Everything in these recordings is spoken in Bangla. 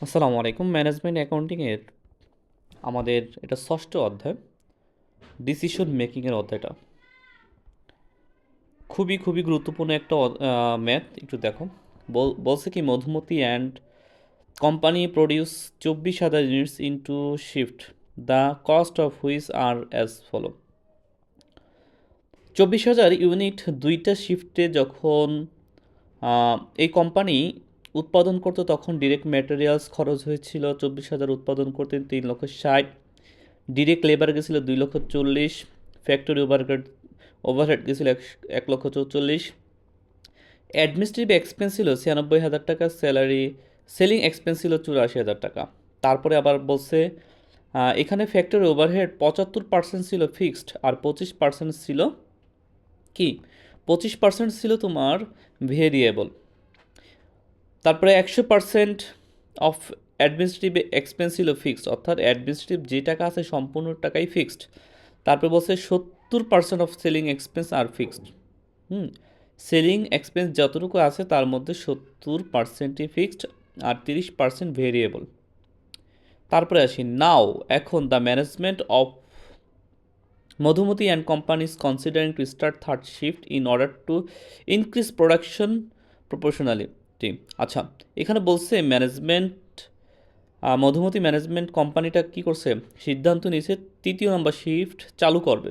আসসালামু আলাইকুম। ম্যানেজমেন্ট অ্যাকাউন্টিংয়ের আমাদের এটা ষষ্ঠ অধ্যায়, ডিসিশন মেকিংয়ের অধ্যায়টা খুবই গুরুত্বপূর্ণ একটা ম্যাথ। একটু দেখো, বলছে কি Madhumati and company produce 24,000 units into shift, the cost of which are as follow. 24,000 unit দুইটা শিফটে যখন এই কোম্পানি উৎপাদন করতো তখন ডিরেক্ট ম্যাটেরিয়ালস খরচ হয়েছিল 24,000, উৎপাদন করতে 3,60,000, ডিরেক্ট লেবার গেছিলো 2,40,000, ফ্যাক্টরি ওভারহেড গেছিলো 1,44,000, অ্যাডমিনিস্ট্রেটিভ এক্সপেন্স ছিল 96,000 টাকা, সেলিং এক্সপেন্স ছিল 84,000 টাকা। তারপরে আবার বলছে এখানে ফ্যাক্টরি ওভারহেড 75% ছিল ফিক্সড আর 25% ছিল কি, 25% ছিল তোমার ভেরিয়েবল। তারপরে 100% অফ অ্যাডমিনিস্ট্রেটিভ এক্সপেন্স ছিল ফিক্সড, অর্থাৎ অ্যাডমিনিস্ট্রেটিভ যে টাকা আছে সম্পূর্ণ টাকাই ফিক্সড। তারপরে বলছে 70% অফ সেলিং এক্সপেন্স আর ফিক্সড। সেলিং এক্সপেন্স যতটুকু আছে তার মধ্যে 70%ই ফিক্সড আর 30% ভেরিয়েবল। তারপরে আসি নাও, এখন the management of Madhumati and companies considering to start third shift in order to increase production proportionality. আচ্ছা, এখানে বলছে মধুমতি ম্যানেজমেন্ট কোম্পানিটা কি করছে, সিদ্ধান্ত নিয়েছে তৃতীয় নাম্বার শিফট চালু করবে।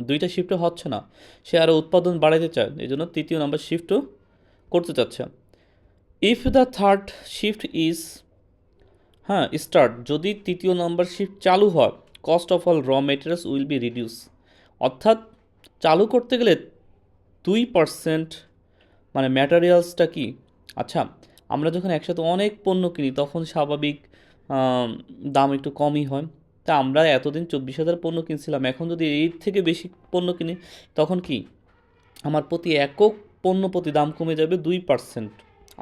দুইটা শিফটও হচ্ছে না, সে আরও উৎপাদন বাড়াতে চায়, এই জন্য তৃতীয় নাম্বার শিফটও করতে চাচ্ছে। If the third shift is start, যদি তৃতীয় নাম্বার শিফট চালু হয়, cost of all raw materials will be reduce, অর্থাৎ চালু করতে গেলে 2% মানে ম্যাটেরিয়ালসটা কি। আচ্ছা, আমরা যখন একসাথে অনেক পণ্য কিনি তখন স্বাভাবিক দাম একটু কমই হয়। তা আমরা এতদিন 24,000 পণ্য কিনছিলাম, এখন যদি এর থেকে বেশি পণ্য কিনি তখন কি আমার প্রতি একক পণ্য প্রতি দাম কমে যাবে 2%,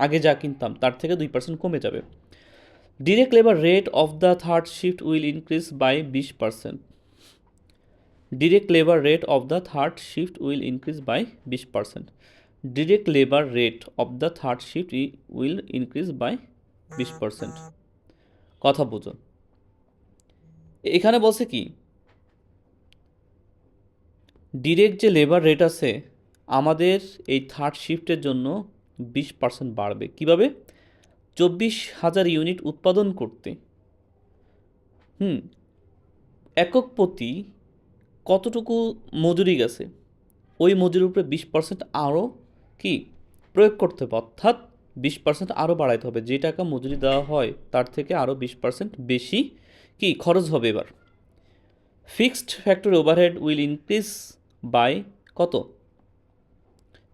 আগে যা কিনতাম তার থেকে 2% কমে যাবে। Direct labour rate of the third shift will increase by 20%। Direct labour rate of the third shift will increase by 20%। Direct labour rate of the third shift will increase by 20%। কথা বুঝো, এখানে বলছে কি ডিরেক্ট যে লেবার রেট আছে আমাদের এই থার্ড শিফটের জন্য 20% বাড়বে। কিভাবে? 24,000 ইউনিট উৎপাদন করতে একক প্রতি কতটুকু মজুরি গেছে, ওই মজুরির উপরে 20% আরও কি প্রয়োগ করতে হবে, অর্থাৎ 20% আরও বাড়াইতে হবে। যে টাকা মজুরি দেওয়া হয় তার থেকে আরও 20% বেশি কি খরচ হবে। এবার fixed factory overhead will increase by কত,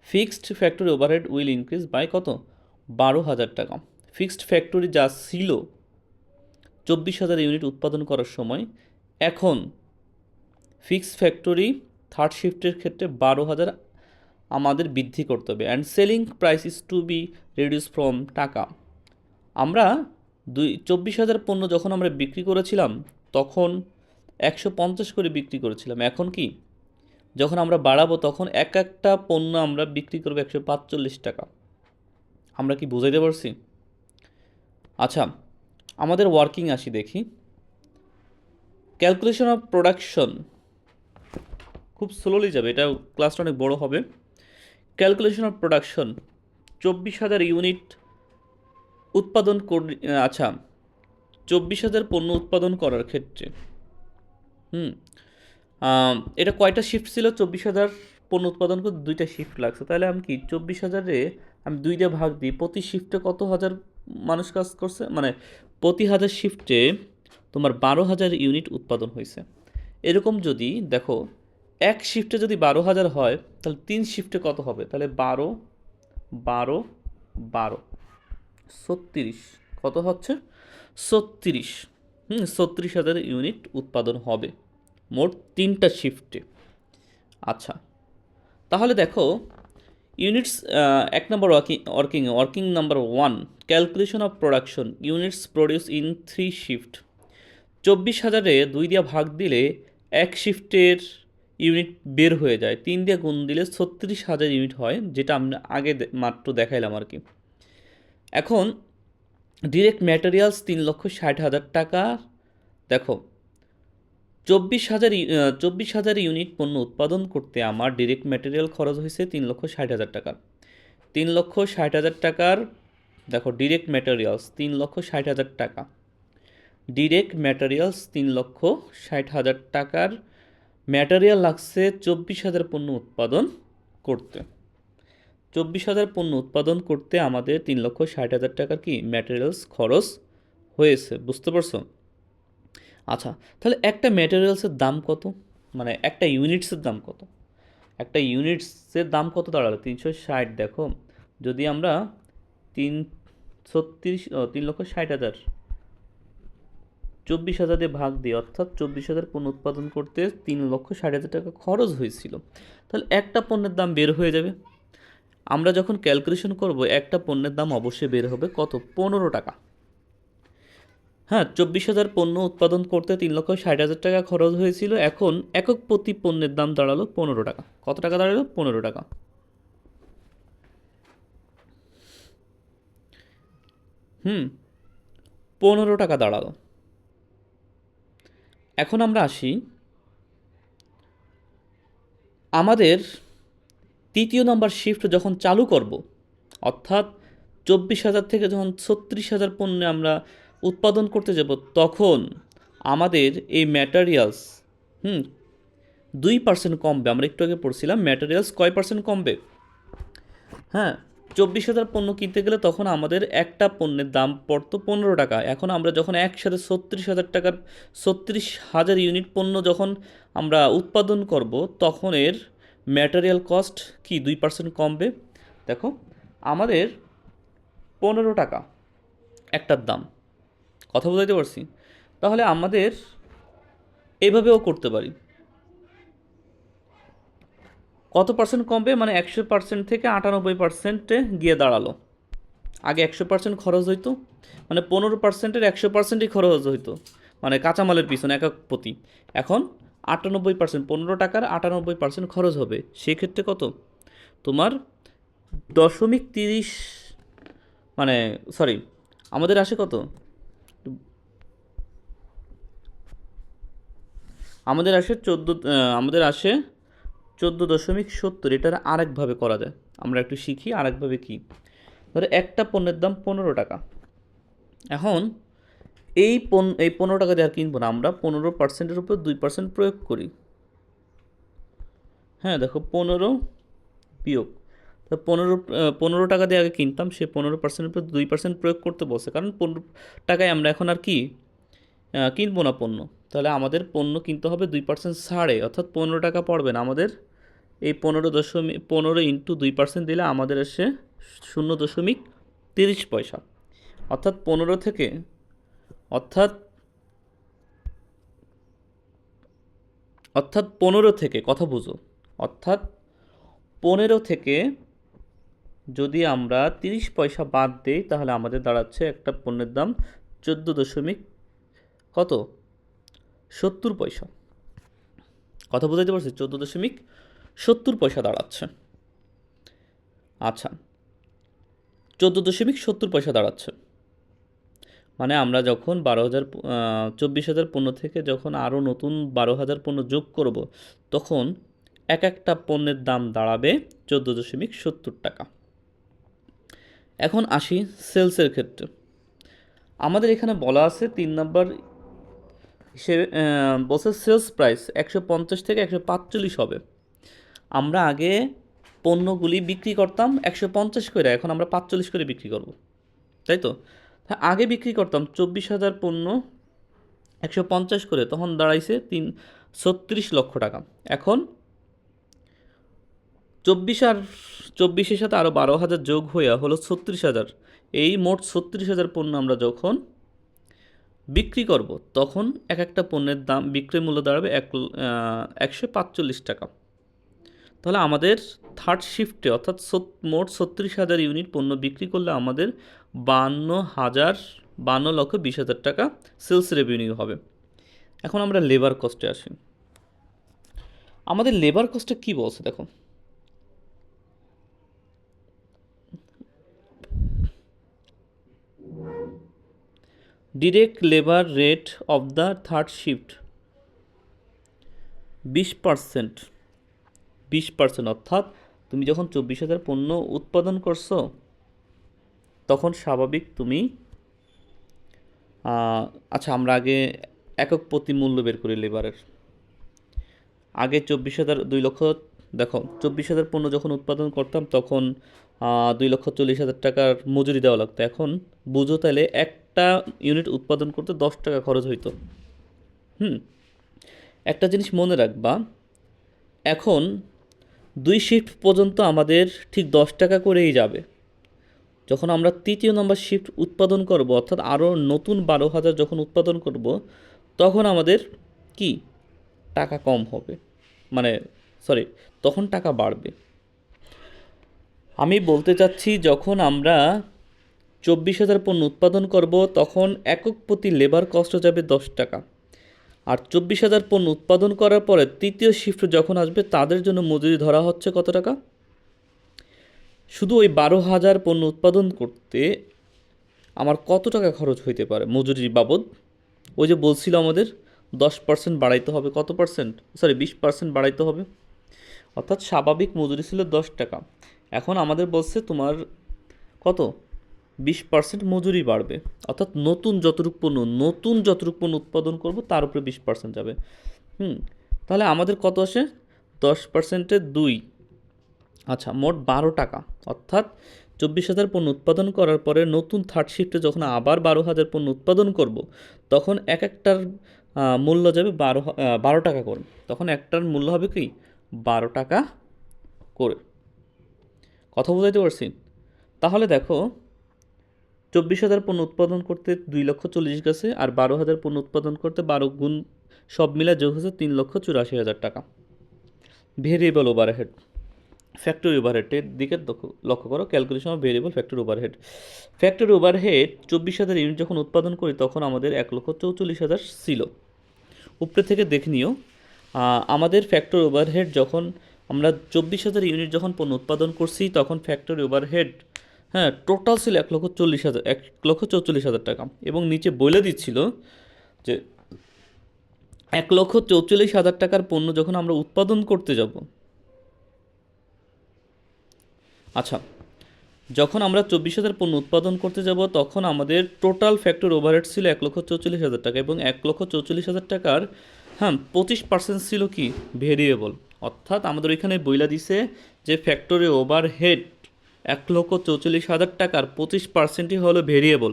fixed factory overhead will increase by কত, 12,000 টাকা। ফিক্সড ফ্যাক্টরি যা ছিল 24,000 ইউনিট উৎপাদন করার সময়, এখন ফিক্সড ফ্যাক্টরি থার্ড শিফটের ক্ষেত্রে 12,000 আমাদের বৃদ্ধি করতে হবে। And selling price is to be reduce from টাকা। আমরা 24,000 পণ্য যখন আমরা বিক্রি করেছিলাম তখন 150 করে বিক্রি করেছিলাম, এখন কি যখন আমরা বাড়াবো তখন এক একটা পণ্য আমরা বিক্রি করবো 145 টাকা। আমরা কি বুঝাইতে পারছি? আচ্ছা, আমাদের ওয়ার্কিং আসি দেখি। ক্যালকুলেশন অফ প্রোডাকশন খুব স্লোলি যাবে, এটা ক্লাসটা অনেক বড় হবে। ক্যালকুলেশন অফ প্রোডাকশন 24,000 ইউনিট উৎপাদন করি। আচ্ছা, 24,000 পণ্য উৎপাদন করার ক্ষেত্রে এটা কয়টা শিফট ছিল? 24,000 পণ্য উৎপাদন করতে দুইটা শিফট লাগছে, তাহলে আমি কি 24,000-এ আমি দুইটা ভাগ দিই, প্রতি শিফটে কত হাজার মানুষ কাজ করছে, মানে প্রতি হাজার শিফটে তোমার 12,000 ইউনিট উৎপাদন হয়েছে। এরকম যদি দেখো এক শিফটে যদি 12,000 হয় তাহলে 3 শিফটে কত হবে, তাহলে 12 12 12 36, কত হচ্ছে 36, 36,000 ইউনিট উৎপাদন হবে মোট 3টা শিফটে। আচ্ছা, তাহলে দেখো units, 1 number working number 1, calculation of production units produce in 3 shift. 24,000-এ 2 দিয়ে ভাগ দিলে এক শিফটের ইউনিট বের হয়ে যায়, 3 দিয়ে গুণ দিলে 36,000 ইউনিট হয়, যেটা আমরা আগে মাত্র দেখাইলাম আর কি। এখন ডিরেক্ট ম্যাটেরিয়ালস 3,60,000 টাকা। দেখো 24,000 ইউনিট পণ্য উৎপাদন করতে আমার ডিরেক্ট ম্যাটেরিয়াল খরচ হয়েছে 3,60,000 টাকা। 3,60,000 টাকার দেখো ডিরেক্ট ম্যাটেরিয়ালস 3,60,000 টাকা। ডিরেক্ট ম্যাটেরিয়ালস 3,60,000 টাকার ম্যাটেরিয়াল লাগছে 24,000 পণ্য উৎপাদন করতে। 24,000 পণ্য উৎপাদন করতে আমাদের 3,60,000 টাকার কি ম্যাটেরিয়ালস খরচ হয়েছে, বুঝতে পারছো? আচ্ছা, তাহলে একটা ম্যাটেরিয়ালসের দাম কত, মানে একটা ইউনিটসের দাম কত? একটা ইউনিটসের দাম কত দাঁড়ালো? 360। দেখো যদি আমরা 3,60,000 24,000 দিয়ে ভাগ দিই, অর্থাৎ 24,000 পণ্য উৎপাদন করতে 3,60,000 টাকা খরচ হয়েছিল, তাহলে একটা পণ্যের দাম বের হয়ে যাবে। আমরা যখন ক্যালকুলেশন করব একটা পণ্যের দাম অবশ্যই বের হবে কত? 15 টাকা। হ্যাঁ, 24,000 পণ্য উৎপাদন করতে 3,60,000 টাকা খরচ হয়েছিল। এখন একক প্রতি পণ্যের দাম দাঁড়ালো 15 টাকা। কত টাকা দাঁড়ালো? 15 টাকা। 15 টাকা দাঁড়ালো। এখন আমরা আসি আমাদের তৃতীয় নম্বর শিফট যখন চালু করব, অর্থাৎ 24,000 থেকে যখন 36,000 পণ্য আমরা উৎপাদন করতে যাব, তখন আমাদের এই ম্যাটেরিয়ালস 2% কমবে। আমরা একটু আগে পড়ছিলাম ম্যাটেরিয়ালস কয় পার্সেন্ট কমবে? হ্যাঁ, 24,000 পণ্য কিনতে গেলে তখন আমাদের একটা পণ্যের দাম পড়তো 15 টাকা। এখন আমরা যখন একসাথে 36,000 টাকার 36,000 ইউনিট পণ্য যখন আমরা উৎপাদন করব, তখন এর ম্যাটেরিয়াল কস্ট কি 2% কমবে। দেখো আমাদের 15 টাকা একটার দাম, কথা বুঝাইতে পারছি? তাহলে আমাদের এইভাবেও করতে পারি। কত পার্সেন্ট কমবে? মানে 100% থেকে 98%-এ গিয়ে দাঁড়ালো। আগে 100% খরচ হইতো, মানে 15%-এর 100%ই খরচ হইতো, মানে কাঁচামালের পিছনে একক প্রতি। এখন 98%, 15 টাকার 98% খরচ হবে। সেক্ষেত্রে কত? তোমার 0.30, মানে সরি, আমাদের আসে কত? আমাদের আসে 14.70। এটার আরেকভাবে করা যায়, আমরা একটু শিখি আরেকভাবে কি। ধরো একটা পণ্যের দাম 15 টাকা। এখন এই 15 টাকা দিয়ে আর কিনবো না, আমরা 15%-এর উপর 2% প্রয়োগ করি। হ্যাঁ দেখো 15 বিয়োগ, তো 15 টাকা দিয়ে আগে কিনতাম, সে 15%-এর উপর 2% প্রয়োগ করতে বলছে, কারণ 15 টাকায় আমরা এখন আর কি কিনবো না পণ্য। তাহলে আমাদের পণ্য কিনতে হবে 2% ছাড়ে, অর্থাৎ 15 টাকা পড়বে না আমাদের। এই 15 ইন্টু 2% দিলে আমাদের আসে 0.30 পয়সা। অর্থাৎ 15 থেকে, অর্থাৎ অর্থাৎ 15 থেকে, কথা বুঝো, অর্থাৎ 15 থেকে যদি আমরা 30 পয়সা বাদ দিই, তাহলে আমাদের দাঁড়াচ্ছে একটা পণ্যের দাম 14.70 পয়সা। কথা বুঝাইতে পারছি? 14.70 পয়সা দাঁড়াচ্ছে। আচ্ছা, 14.70 পয়সা দাঁড়াচ্ছে। মানে আমরা যখন 24,000 পণ্য থেকে যখন আরও নতুন 12,000 পণ্য যোগ করব, তখন এক একটা পণ্যের দাম দাঁড়াবে 14.70 টাকা। এখন আসি সেলসের ক্ষেত্রে। আমাদের এখানে বলা আছে 3 নম্বর হিসেবে বলছে সেলস প্রাইস 150 থেকে 145 হবে। আমরা আগে পণ্যগুলি বিক্রি করতাম 150 করে, এখন আমরা 45 করে বিক্রি করব, তাই তো? আগে বিক্রি করতাম 24,000 পণ্য 150 করে, তখন দাঁড়াইছে 36 লক্ষ টাকা। এখন 24,000 সাথে আরও 12,000 যোগ হইয়া হলো 36,000। এই মোট 36,000 পণ্য আমরা যখন বিক্রি করব, তখন এক একটা পণ্যের দাম বিক্রয় মূল্য দাঁড়াবে 145 টাকা। তাহলে আমাদের থার্ড শিফটে, অর্থাৎ মোট 36,000 ইউনিট পণ্য বিক্রি করলে আমাদের 52,20,000 টাকা সেলস রেভিনিউ হবে। এখন আমরা লেবার কস্টে আসি। আমাদের লেবার কস্টে কি বলছে দেখো। Direct labour rate of the third shift 20%, 20%, অর্থাৎ তুমি যখন 24,000 পণ্য উৎপাদন করছো তখন স্বাভাবিক তুমি আচ্ছা আমরা আগে একক প্রতি মূল্য বের করি লেবারের। আগে 24,000, 2 লক্ষ, দেখো 24,000 পণ্য যখন উৎপাদন করতাম তখন 2,40,000 টাকার মজুরি দেওয়া লাগতো। এখন বুঝো তাহলে একটা ইউনিট উৎপাদন করতে 10 টাকা খরচ হইতো। একটা জিনিস মনে রাখবা, এখন 2 শিফট পর্যন্ত আমাদের ঠিক 10 টাকা করেই যাবে। যখন আমরা তৃতীয় নম্বর শিফট উৎপাদন করব, অর্থাৎ আরও নতুন 12,000 যখন উৎপাদন করব, তখন আমাদের কি টাকা কম হবে, মানে সরি, তখন টাকা বাড়বে। আমি বলতে চাচ্ছি যখন আমরা 24,000 পণ্য উৎপাদন করব তখন একক প্রতি লেবার কস্ট যাবে 10 টাকা। আর 24,000 পণ্য উৎপাদন করার পরে তৃতীয় শিফট যখন আসবে তাদের জন্য মজুরি ধরা হচ্ছে কত টাকা? শুধু ওই 12,000 পণ্য উৎপাদন করতে আমার কত টাকা খরচ হইতে পারে মজুরি বাবদ? ওই যে বলছিল আমাদের 10% বাড়াইতে হবে, কত পার্সেন্ট, সরি 20% বাড়াইতে হবে। অর্থাৎ স্বাভাবিক মজুরি ছিল 10 টাকা, এখন আমাদের বলছে তোমার কত 20% মজুরি বাড়বে। অর্থাৎ নতুন যতটুক পণ্য উৎপাদন করব তার উপরে 20% যাবে। তাহলে আমাদের কত আসে? 10%-এ 2, আচ্ছা মোট 12 টাকা। অর্থাৎ 24,000 পণ্য উৎপাদন করার পরে নতুন থার্ড শিফটে যখন আবার 12,000 পণ্য উৎপাদন করব তখন এক একটার মূল্য যাবে 12 টাকা করে। তখন একটার মূল্য হবে কি 12 টাকা করে। কথা বুঝাইতে পারছি? তাহলে দেখো 24,000 পণ্য উৎপাদন করতে 2,40,000 গেছে, আর 12,000 পণ্য উৎপাদন করতে 12 গুণ সব মিলে যোগ হচ্ছে 3,84,000 টাকা। ভেরিয়েবল ওভারহেড, ফ্যাক্টরি ওভারহেডের দিকে লক্ষ্য করো, calculation of variable factory overhead. Factory overhead 24,000 unit যখন উৎপাদন করি তখন আমাদের 1,44,000 ছিল। উপরে থেকে দেখে নিও, আমাদের ফ্যাক্টরি ওভারহেড যখন আমরা 24,000 ইউনিট যখন পণ্য উৎপাদন করছি তখন ফ্যাক্টরি ওভারহেড টোটাল ছিল 1,44,000 টাকা। এবং নিচে বলে দিচ্ছিল যে 1,44,000 টাকার পণ্য যখন আমরা উৎপাদন করতে যাব, আচ্ছা যখন আমরা 24,000 পণ্য উৎপাদন করতে যাব তখন আমাদের টোটাল ফ্যাক্টরি ওভারহেড ছিল 1,44,000 টাকা, এবং 1,44,000 টাকার 25% ছিল কি ভেরিয়েবল। অর্থাৎ আমাদের এখানে বইলা দিছে যে ফ্যাক্টরি ওভারহেড 1,44,000 টাকার 25%ই হলো ভেরিয়েবল।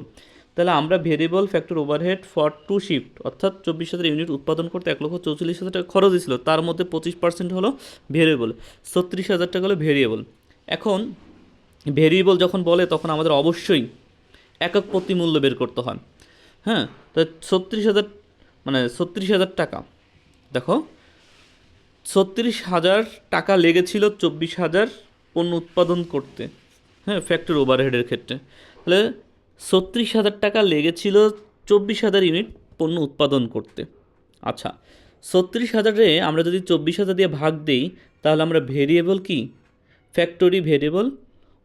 তাহলে আমরা variable factory overhead for 2 shift, অর্থাৎ 24,000 ইউনিট উৎপাদন করতে 1,44,000 টাকা খরচ ছিল, তার মধ্যে 25% হলো ভেরিয়েবল, 36,000 টাকা হলো ভেরিয়েবল। এখন ভেরিয়েবল যখন বলে তখন আমাদের অবশ্যই একক প্রতি মূল্য বের করতে হয়। তো 36,000 মানে 36,000 টাকা, দেখো 36,000 টাকা লেগেছিল 24,000 পণ্য উৎপাদন করতে, ফ্যাক্টরি ওভারহেডের ক্ষেত্রে। তাহলে 36,000 টাকা লেগেছিল 24,000 ইউনিট পণ্য উৎপাদন করতে। আচ্ছা 36,000-এ আমরা যদি 24,000 দিয়ে ভাগ দিই তাহলে আমরা ভেরিয়েবল কি ফ্যাক্টরি ভেরিয়েবল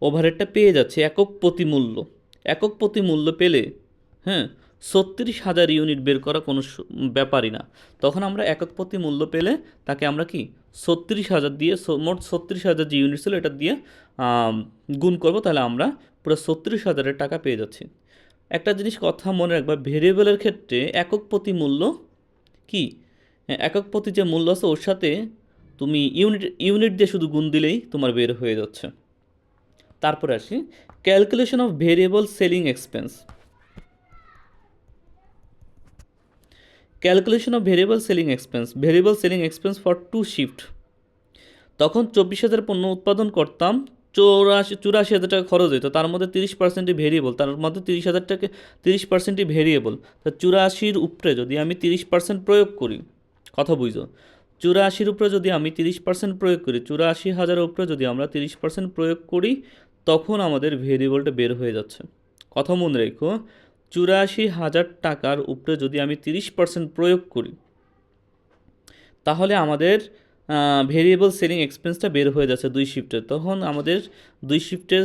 ওভারহেডটা পেয়ে যাচ্ছে একক প্রতি মূল্য। একক প্রতি মূল্য পেলে 36,000 ইউনিট বের করা কোনো ব্যাপারই না। তখন আমরা একক প্রতি মূল্য পেলে তাকে আমরা কি 36,000 দিয়ে, মোট 36,000 যে ইউনিট ছিল এটা দিয়ে গুণ করব, তাহলে আমরা পুরো 36,000-এর টাকা পেয়ে যাচ্ছি। একটা জিনিস কথা মনে রাখবা, ভেরিয়েবলের ক্ষেত্রে একক প্রতি মূল্য কি একক প্রতি যে মূল্য আছে ওর সাথে তুমি ইউনিট দিয়ে শুধু গুণ দিলেই তোমার বের হয়ে যাচ্ছে। তারপরে আসি calculation of variable selling expense. Calculation of variable selling expense for 2 shift. তখন 24,000 পণ্য উৎপাদন করতাম, 84,000 টাকা খরচ হতো, তার মধ্যে 30%ই ভেরিয়েবল, তার মধ্যে 30,000 টাকা 30%ই ভেরিয়েবল। তা 84-র উপরে যদি আমি 30% প্রয়োগ করি, কথা বুঝো, 84-র উপরে যদি আমি 30% প্রয়োগ করি, 84,000-এর উপরে যদি আমরা 30% প্রয়োগ করি তখন আমাদের ভেরিয়েবলটা বের হয়ে যাচ্ছে। কথা মনে রেখো, 84,000 টাকার উপরে যদি আমি 30% প্রয়োগ করি তাহলে আমাদের ভেরিয়েবল সেলিং এক্সপেন্সটা বের হয়ে যাচ্ছে 2 শিফটে। তখন আমাদের 2 শিফটের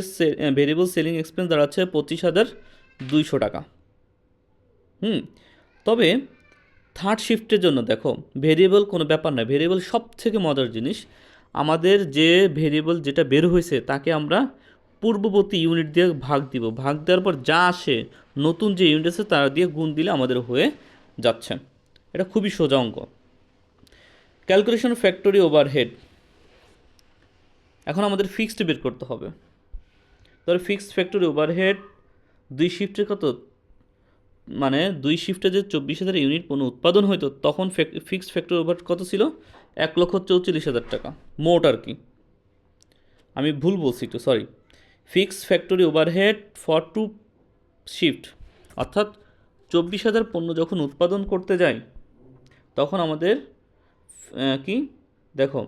ভেরিয়েবল সেলিং এক্সপেন্স দাঁড়াচ্ছে 25,200 টাকা। হুম, তবে থার্ড শিফটের জন্য দেখো ভেরিয়েবল কোনো ব্যাপার না, ভেরিয়েবল সব থেকে মজার জিনিস। আমাদের যে ভেরিয়েবল যেটা বের হয়েছে তাকে আমরা পূর্ববর্তী ইউনিট দিয়ে ভাগ দিব, ভাগ দেওয়ার পর যা আসে নতুন যে ইউনিট আছে তারা দিয়ে গুণ দিলে আমাদের হয়ে যাচ্ছে। এটা খুবই সোজা অঙ্ক। ক্যালকুলেশন ফ্যাক্টরি ওভারহেড, এখন আমাদের ফিক্সড বের করতে হবে। ধরো ফিক্সড ফ্যাক্টরি ওভারহেড দুই শিফটের কত, মানে দুই শিফটে যে 24,000 ইউনিট পণ্য উৎপাদন হইতো তখন ফিক্সড ফ্যাক্টরি ওভারহেড কত ছিল, 1,44,000 টাকা মোট আর কি। আমি ভুল বলছি একটু, sorry. Fixed factory overhead for two shift, অর্থাৎ 24,000 পণ্য যখন উৎপাদন করতে যাই তখন আমাদের কি দেখো,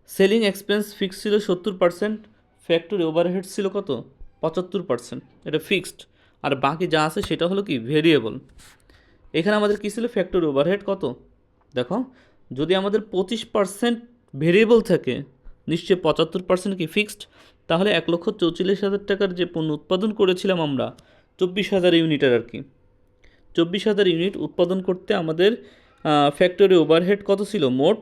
সেলিং এক্সপেন্স ফিক্স ছিল 70%, ফ্যাক্টরি ওভারহেড ছিল কত, 75%। এটা ফিক্সড, আর বাকি যা আছে সেটা হলো কি ভেরিয়েবল। এখানে আমাদের কী ছিল, ফ্যাক্টরি ওভারহেড কত, দেখো যদি আমাদের 25% ভেরিয়েবল থাকে নিশ্চয়ই 75% কি ফিক্সড, তাহলে 1,44,000 টাকার যে পণ্য উৎপাদন করেছিলাম আমরা 24,000 ইউনিটের আর কি, 24,000 ইউনিট উৎপাদন করতে আমাদের ফ্যাক্টরি ওভারহেড কত ছিল মোট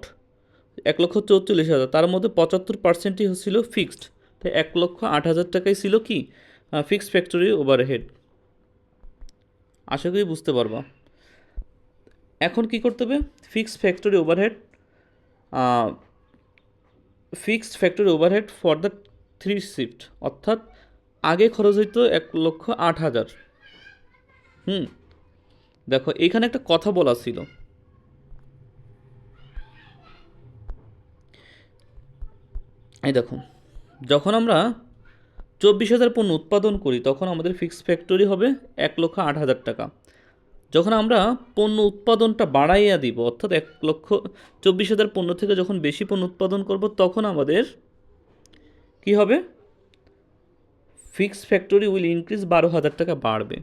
1,44,000, তার মধ্যে 75%ই ছিল ফিক্সড, তাই 1,08,000 টাকাই ছিল কি ফিক্সড ফ্যাক্টরি ওভারহেড। আশা করি বুঝতে পারবা। এখন কি করতে হবে, fixed factory overhead, fixed factory overhead for the three shift, অর্থাৎ আগে খরচ হইতো 1,08,000। দেখো এইখানে একটা কথা বলা ছিল, এই দেখো যখন আমরা 24,000 পণ্য উৎপাদন করি তখন আমাদের ফিক্সড ফ্যাক্টরি হবে 1,08,000 টাকা। যখন আমরা পণ্য উৎপাদনটা বাড়াইয়া দিব, অর্থাৎ 1,24,000 পণ্য থেকে যখন বেশি পণ্য উৎপাদন করব তখন আমাদের কি হবে, ফিক্সড ফ্যাক্টরি উইল ইনক্রিজ 12,000 টাকা বাড়বে।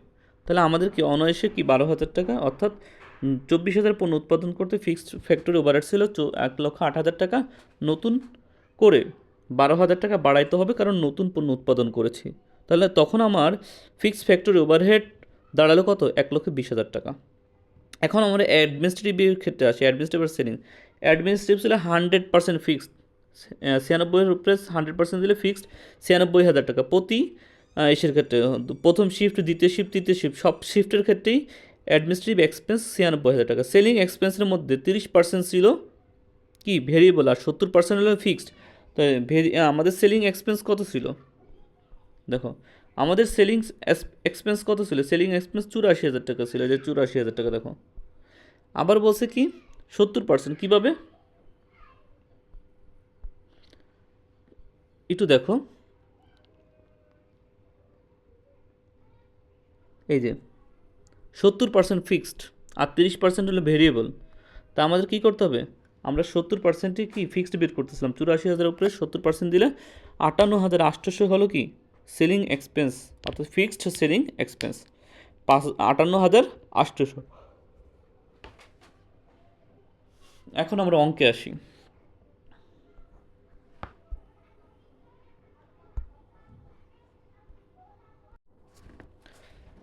তাহলে আমাদের কি অনায়াসে কি 12,000 টাকা, অর্থাৎ 24,000 পণ্য উৎপাদন করতে ফিক্সড ফ্যাক্টরি ওভারহেড ছিল 1,08,000 টাকা, নতুন করে 12,000 টাকা বাড়াইতে হবে কারণ নতুন পণ্য উৎপাদন করেছি। তাহলে তখন আমার ফিক্সড ফ্যাক্টরি ওভারহেড দাঁড়ালো কত, 1,20,000 টাকা। এখন আমরা অ্যাডমিনিস্ট্রেটিভের ক্ষেত্রে আসি, অ্যাডমিনিস্ট্রেটিভ আর সেলিং। অ্যাডমিনিস্ট্রেটিভ ছিল 100% ফিক্সড, 96-এর উপরে 100% দিলে ফিক্সড 96,000 টাকা প্রতি ইসের ক্ষেত্রে, প্রথম শিফট, দ্বিতীয় শিফট, তৃতীয় শিফট, সব শিফটের ক্ষেত্রেই অ্যাডমিনিস্ট্রেটিভ এক্সপেন্স 96,000 টাকা। সেলিং এক্সপেন্সের মধ্যে 30% ছিল কি ভেরিয়েবল আর 70% হলো ফিক্সড। তো আমাদের সেলিং এক্সপেন্স কত ছিল, দেখো আমাদের সেলিং এক্সপেন্স কত ছিল, সেলিং এক্সপেন্স 84,000 টাকা ছিল, যে 84,000 টাকা। দেখো আবার বলছে কি 70%, কীভাবে একটু দেখো, এই যে 70% ফিক্সড আর 30% হলো ভেরিয়েবল। তা আমাদের কী করতে হবে, আমরা 70%ই কি ফিক্সড বের করতেছিলাম, 84,000 উপরে 70% দিলে 58,800 হলো কি সেলিং এক্সপেন্স, অর্থাৎ ফিক্সড সেলিং এক্সপেন্স 58,800। এখন আমরা অঙ্কে আসি।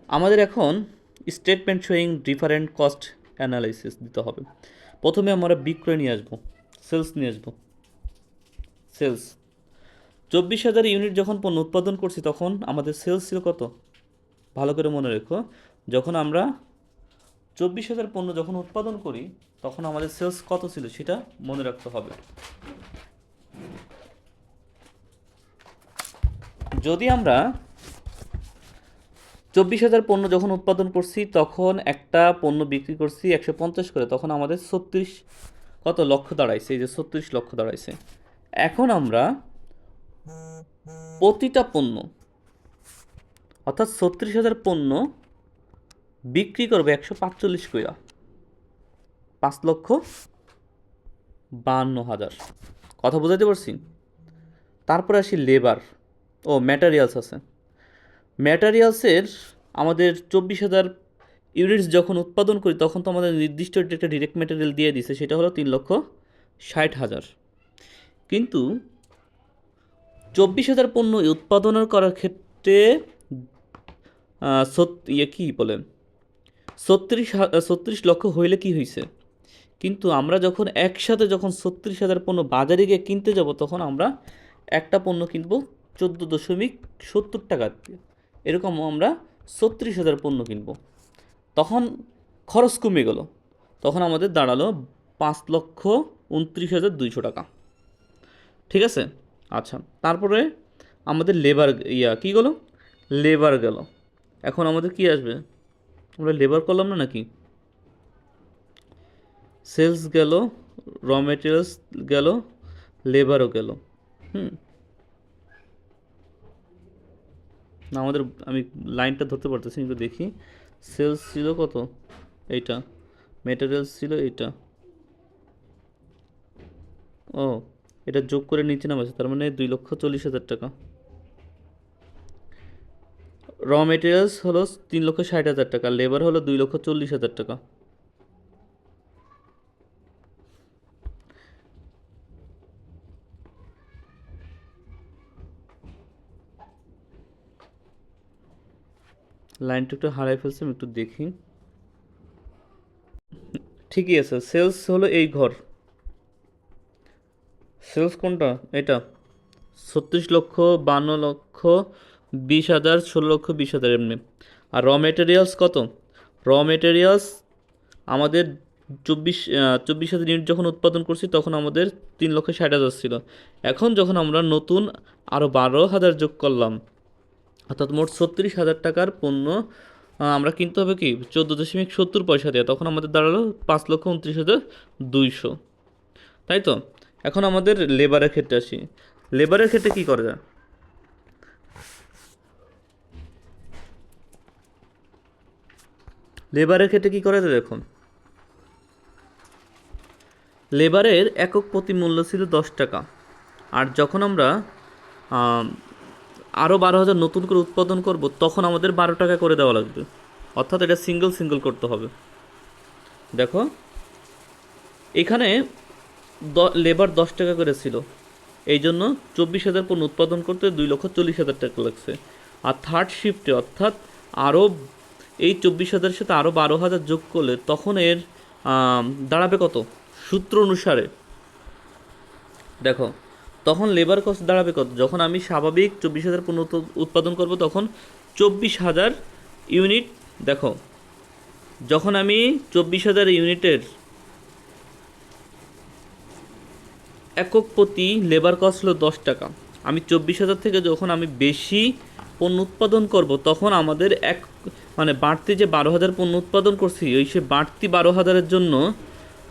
আমাদের এখন statement showing different cost analysis দিতে হবে। প্রথমে আমরা বিক্রয় নিয়ে আসবো, সেলস নিয়ে আসবো। সেলস 24,000 ইউনিট যখন পণ্য উৎপাদন করছি তখন আমাদের সেলস ছিল কত, ভালো করে মনে রেখো, যখন আমরা 24,000 পণ্য যখন উৎপাদন করি তখন আমাদের সেলস কত ছিল সেটা মনে রাখতে হবে। যদি আমরা 24,000 পণ্য যখন উৎপাদন করছি তখন একটা পণ্য বিক্রি করছি 150 করে, তখন আমাদের 36 কত লক্ষ দাঁড়াইছে, এই যে 36 লক্ষ দাঁড়াইছে। এখন আমরা প্রতিটা পণ্য অর্থাৎ 36,000 পণ্য বিক্রি করবে 145 কইরা, 5,52,000। কথা বোঝাতে পারছি। তারপরে আসি লেবার ও ম্যাটেরিয়ালস আছে। ম্যাটেরিয়ালসের আমাদের 24,000 ইউনিটস যখন উৎপাদন করি তখন তো আমাদের নির্দিষ্ট একটা ডিরেক্ট ম্যাটেরিয়াল দিয়ে দিছে, সেটা হলো 3,60,000। কিন্তু 24,000 পণ্য উৎপাদন করার ক্ষেত্রে ইয়ে কী বলে 36 লক্ষ হইলে কি হয়েছে, কিন্তু আমরা যখন একসাথে যখন 36,000 পণ্য বাজারে গিয়ে কিনতে যাব তখন আমরা একটা পণ্য কিনবো 14.70 টাকা দিয়ে, এরকম আমরা 36,000 পণ্য কিনবো, তখন খরচ কমে গেল, তখন আমাদের দাঁড়ালো 5,29,200 টাকা। ঠিক আছে, আচ্ছা, তারপরে আমাদের লেবার কী গেলো, লেবার গেল, এখন আমাদের কি আসবে, আমরা লেবার করলাম না নাকি, সেলস গেল, র মেটেরিয়ালস গেল, লেবারও গেল। হুম, না আমাদের, আমি লাইনটা ধরতে পারতেছি কিন্তু দেখি, সেলস ছিল কত, এইটা, মেটেরিয়ালস ছিল এইটা, ও এটা যোগ করে নিচে নামাচ্ছে, তার মানে 2,40,000 টাকা। র মেটেরিয়ালস হলো 3,60,000 টাকা, লেবার হলো 2,40,000 টাকা। লাইনটা একটু হারাই ফেলছি, আমি একটু দেখি, ঠিকই আছে, সেলস হলো এই ঘর, সেলস কোনটা, এটা 36 লক্ষ, 52 লক্ষ, 20,000, 16 লক্ষ, 20,000 এমনি। আর র মেটেরিয়ালস কত, র মেটেরিয়ালস আমাদের 24,000 ইউনিট যখন উৎপাদন করছি তখন আমাদের 3,60,000 ছিল, এখন যখন আমরা নতুন আরও 12,000 যোগ করলাম, অর্থাৎ মোট 36,000 টাকার পণ্য আমরা কিনতে হবে কি 14.70 পয়সা দিয়ে, তখন আমাদের দাঁড়ালো 5,29,200, তাই তো। এখন আমাদের লেবারের ক্ষেত্রে আসি, লেবারের ক্ষেত্রে কী করা যায়, লেবারের ক্ষেত্রে কী করা যায় দেখুন, লেবারের একক প্রতি মূল্য ছিল 10 টাকা, আর যখন আমরা আরও 12,000 নতুন করে উৎপাদন করব তখন আমাদের 12 টাকা করে দেওয়া লাগবে, অর্থাৎ এটা সিঙ্গেল সিঙ্গেল করতে হবে। দেখো এখানে লেবার 10 টাকা করে ছিল, এই জন্য 24,000 পণ্য উৎপাদন করতে 2,40,000 টাকা লাগছে, আর থার্ড শিফটে অর্থাৎ আরও এই 24,000 সাথে আরও 12,000 যোগ করলে তখন এর দাঁড়াবে কত, সূত্র অনুসারে দেখো, তখন লেবার কস্ট দাঁড়াবে কত, যখন আমি স্বাভাবিক 24,000 পণ্য উৎপাদন করব তখন 24,000 ইউনিট, দেখো যখন আমি 24,000 ইউনিটের একক প্রতি লেবার কস্ট হলো 10 টাকা, আমি 24,000 থেকে যখন আমি বেশি পণ্য উৎপাদন করব তখন আমাদের মানে বাড়তি যে 12,000 পণ্য উৎপাদন করছি ওই সে বাড়তি 12,000-এর জন্য,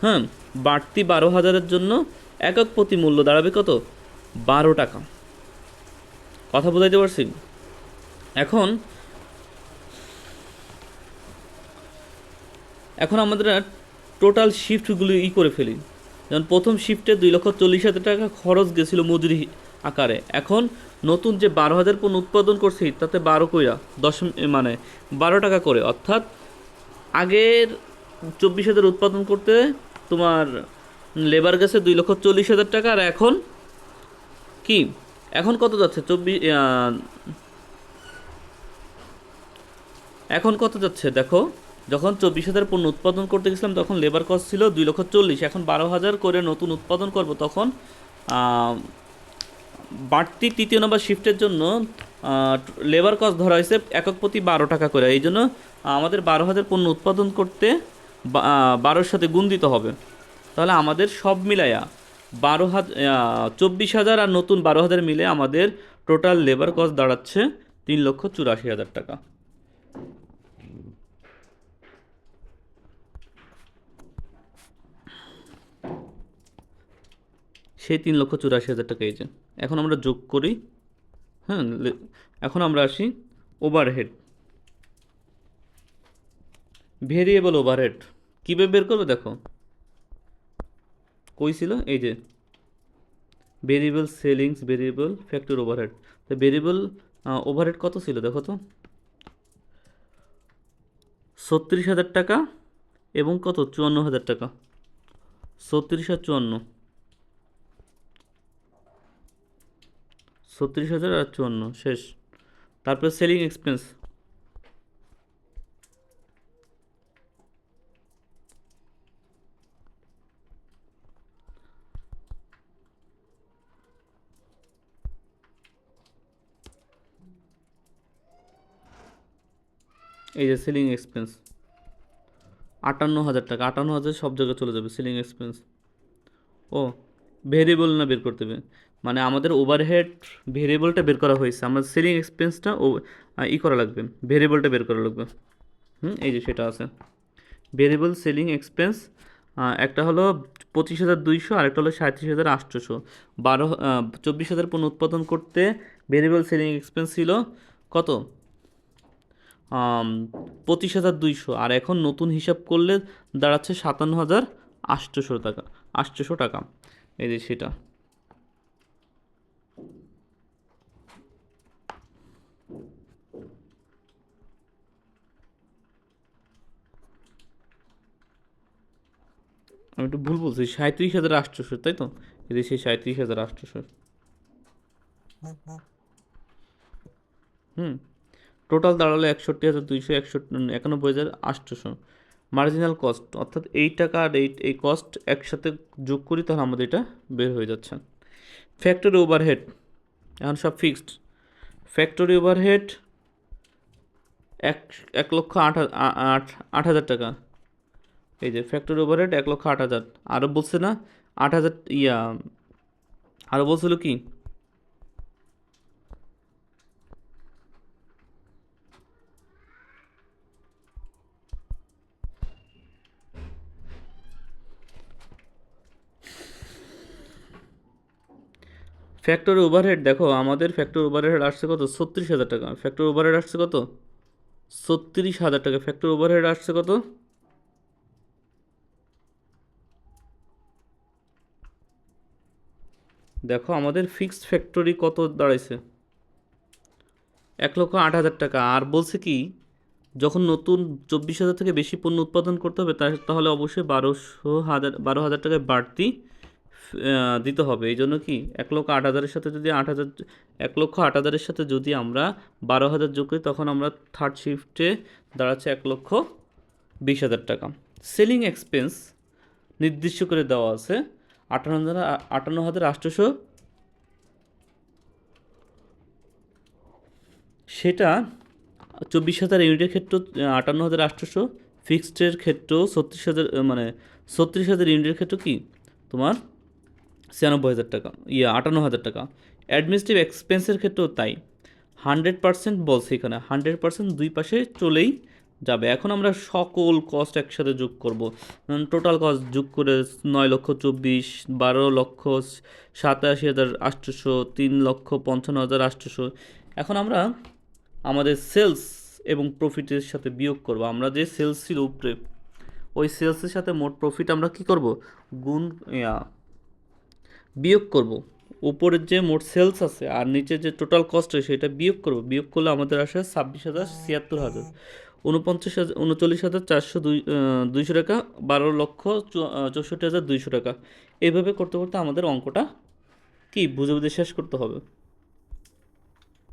হ্যাঁ বাড়তি 12,000-এর জন্য একক প্রতি মূল্য দাঁড়াবে কত, 12 টাকা। কথা বুঝাইতে পারছি। এখন এখন আমাদের টোটাল শিফটগুলো করে ফেলি, যেমন প্রথম শিফটে 2,40,000 টাকা খরচ গেছিল মজুরি আকারে, এখন নতুন যে 12,000 পণ্য উৎপাদন করছি তাতে 12 কইরা মানে 12 টাকা করে, অর্থাৎ আগের 24,000 উৎপাদন করতে তোমার লেবার গেছে 2,40,000 টাকা, আর এখন কি, এখন কত যাচ্ছে এখন কত যাচ্ছে দেখো, যখন 24,000 পণ্য উৎপাদন করতে গেছিলাম তখন লেবার কস্ট ছিল 2,40,000, এখন 12,000 করে নতুন উৎপাদন করব তখন বাড়তি তৃতীয় নম্বর শিফটের জন্য লেবার কস্ট ধরা হয়েছে একক প্রতি 12 টাকা করে, এই জন্য আমাদের 12,000 পণ্য উৎপাদন করতে 12-এর সাথে গুণ দিতে হবে, তাহলে আমাদের সব মিলাইয়া 24,000 আর নতুন 12,000 মিলে আমাদের টোটাল লেবার কস্ট দাঁড়াচ্ছে 3,84,000 টাকা। সেই 3,84,000 টাকা এই যে, এখন আমরা যোগ করি, হ্যাঁ এখন আমরা আসি ওভারহেড, ভেরিয়েবল ওভারহেড কীভাবে বের করবে দেখো, কই ছিল এই যে variable sellings, variable factory overhead, তো ভেরিয়েবল ওভারহেড কত ছিল দেখো তো, 36,000 টাকা এবং কত 54,000 টাকা, 36 আর 54, 36,000 আর 54 শেষ, তারপরে সেলিং এক্সপেন্স এই যে সেলিং এক্সপেন্স 58,000 টাকা, 58,000 সব জায়গায় চলে যাবে সেলিং এক্সপেন্স। ও ভেরিয়েবল না বের করতে হবে, মানে আমাদের ওভারহেড ভেরিয়েবলটা বের করা হয়েছে, আমার সেলিং এক্সপেন্সটা ও করা লাগবে, ভেরিয়েবলটা বের করা লাগবে। এই যে সেটা আছে ভেরিয়েবল সেলিং এক্সপেন্স, একটা হলো 25,200 আর একটা হলো 37,800। 24,000 পণ্য উৎপাদন করতে ভেরিয়েবল সেলিং এক্সপেন্স ছিল কত? 25,200, আর এখন নতুন হিসাব করলে দাঁড়াচ্ছে 57,800 টাকা, 800 টাকা। এই যে সেটা আমি একটু ভুল বলছি, 37,800, তাই তো? এই যে সেই 37,800। হুম টোটাল দাঁড়ালো 61,200, 91,800। মার্জিনাল কস্ট অর্থাৎ এই টাকা আর এই কস্ট একসাথে যোগ করি তাহলে আমাদের এটা বের হয়ে যাচ্ছে। ফ্যাক্টরি ওভারহেড এখন সব ফিক্সড। ফ্যাক্টরি ওভারহেড এক 1,08,000 টাকা। এই যে ফ্যাক্টরি ওভারহেড 1,08,000। আরও বলছে না 8,000 আরও বলছিল কি? ফ্যাক্টরি ওভারহেড দেখো, আমাদের ফ্যাক্টরি ওভারহেড আসছে কত? 36,000 টাকা। ফ্যাক্টরি ওভারহেড আসছে কত? 36,000 টাকা। ফ্যাক্টরি ওভারহেড আসছে কত? দেখো আমাদের ফিক্সড ফ্যাক্টরি কত দাঁড়াইছে? 1,08,000 টাকা। আর বলছে কি, যখন নতুন 24,000 থেকে বেশি পণ্য উৎপাদন করতে হবে তাহলে অবশ্যই 12,000 টাকায় বাড়তি দিতে হবে। এই জন্য কি 1,08,000-এর সাথে যদি 8,000, 1,08,000-এর সাথে যদি আমরা 12,000 যোগ করি তখন আমরা থার্ড শিফটে দাঁড়াচ্ছে 1,20,000 টাকা। সেলিং এক্সপেন্স নির্দিষ্ট করে দেওয়া আছে 58,800, সেটা 24,000 ইউনিটের ক্ষেত্রে 58,800, ফিক্সডের ক্ষেত্রেও 36,000, মানে 36,000 ইউনিটের ক্ষেত্রে কি তোমার 96,000 টাকা, 58,000 টাকা। অ্যাডমিনিস্ট্রেটিভ এক্সপেন্সের ক্ষেত্রেও তাই। 100% বলছে এখানে, 100% দুই পাশে চলেই যাবে। এখন আমরা সকল কস্ট একসাথে যোগ করব, টোটাল কস্ট যোগ করে 9,24,000, 12,87,800, 3,55,800। এখন আমরা আমাদের সেলস এবং প্রফিটের সাথে বিয়োগ করব। আমরা যে সেলস ছিল উপরে, ওই সেলসের সাথে মোট প্রফিট আমরা কি করব? গুণ বিয়োগ করব। উপরের যে মোট সেলস আছে আর নিচে যে টোটাল কস্ট হয় সেটা বিয়োগ করব। বিয়োগ করলে আমাদের আসে 26,076,000, 39,402 টাকা, 12,64,200 টাকা। এইভাবে করতে করতে আমাদের অঙ্কটা কি বুঝে বুঝে শেষ করতে হবে।